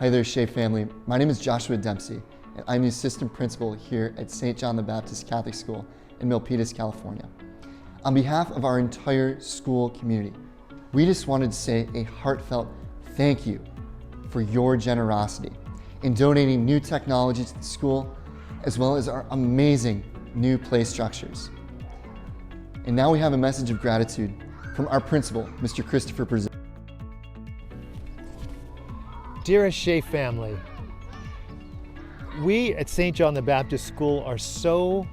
Hi there, Shea Family. My name is Joshua Dempsey, and I'm the assistant principal here at St. John the Baptist Catholic School in Milpitas, California. On behalf of our entire school community, we just wanted to say a heartfelt thank you for your generosity in donating new technology to the school, as well as our amazing new play structures. And now we have a message of gratitude from our principal, Mr. Christopher Brazil. Dearest Shea family, we at St. John the Baptist School are so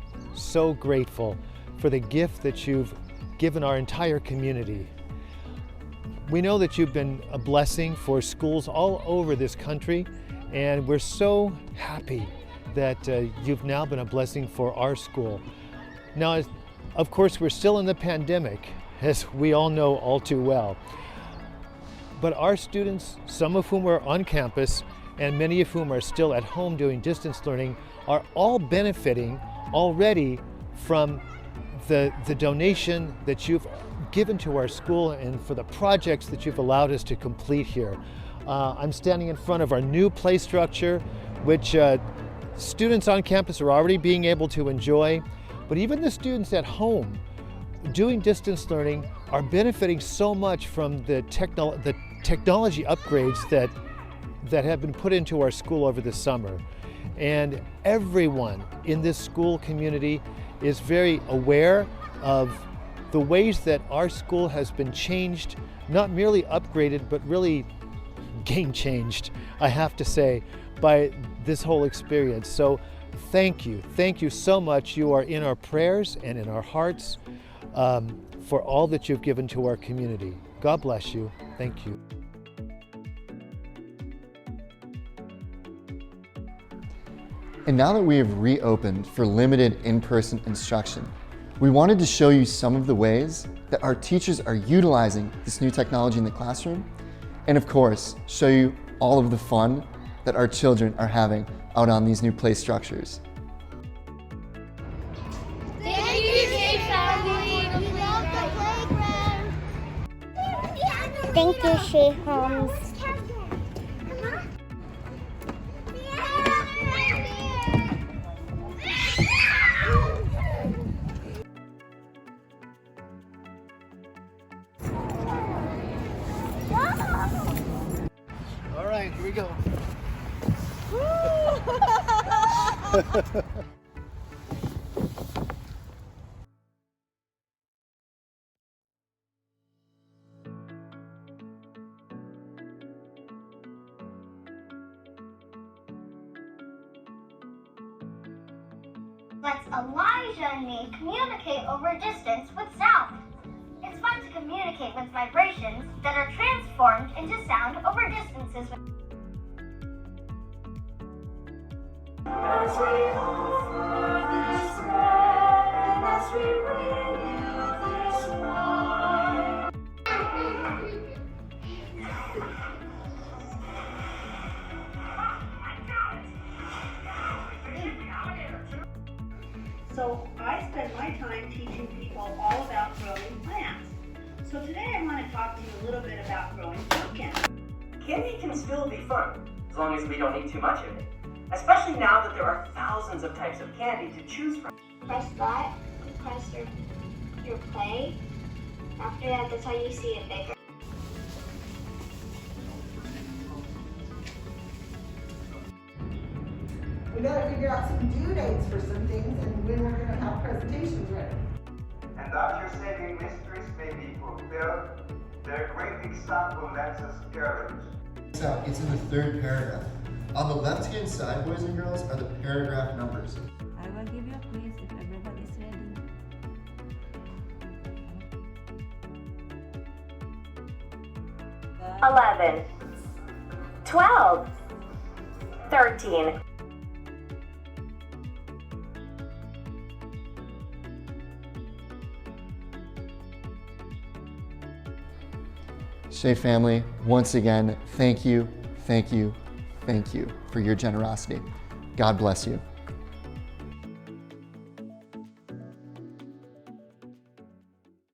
grateful for the gift that you've given our entire community. We know that you've been a blessing for schools all over this country, and we're so happy that you've now been a blessing for our school. Now, of course, we're still in the pandemic, as we all know all too well. But our students, some of whom are on campus and many of whom are still at home doing distance learning, are all benefiting already from the donation that you've given to our school and for the projects that you've allowed us to complete here. I'm standing in front of our new play structure, which students on campus are already being able to enjoy, but even the students at home doing distance learning are benefiting so much from the technology upgrades that have been put into our school over the summer. And everyone in this school community is very aware of the ways that our school has been changed, not merely upgraded, but really game changed, I have to say, by this whole experience. So thank you so much. You are in our prayers and in our hearts for all that you've given to our community. God bless you. Thank you. And now that we have reopened for limited in-person instruction, we wanted to show you some of the ways that our teachers are utilizing this new technology in the classroom, and of course, show you all of the fun that our children are having out on these new play structures. Thank you, Shea Family. We love the playground. Thank you, Shea Homes. All right, here we go. Let's Elijah and me communicate over distance with sound. It's fun to communicate with vibrations that are transformed into sound over distances. As we offer this bread and as we bring you this wine. So I spend my time teaching people all about growing plants. So today I want to talk to you a little bit about growing pumpkins. Candy can still be fun, as long as we don't eat too much of it. Especially now that there are thousands of types of candy to choose from. Press that, press your play. After that, that's how you see it bigger. We gotta figure out some due dates for some things and when we're gonna have presentations ready. And that your saving mysteries may be fulfilled, their great example lets us courage. It's in the third paragraph. On the left-hand side, boys and girls, are the paragraph numbers. I will give you a quiz if everybody's ready. 11, 12, 13. Shea Family, once again, thank you for your generosity. God bless you.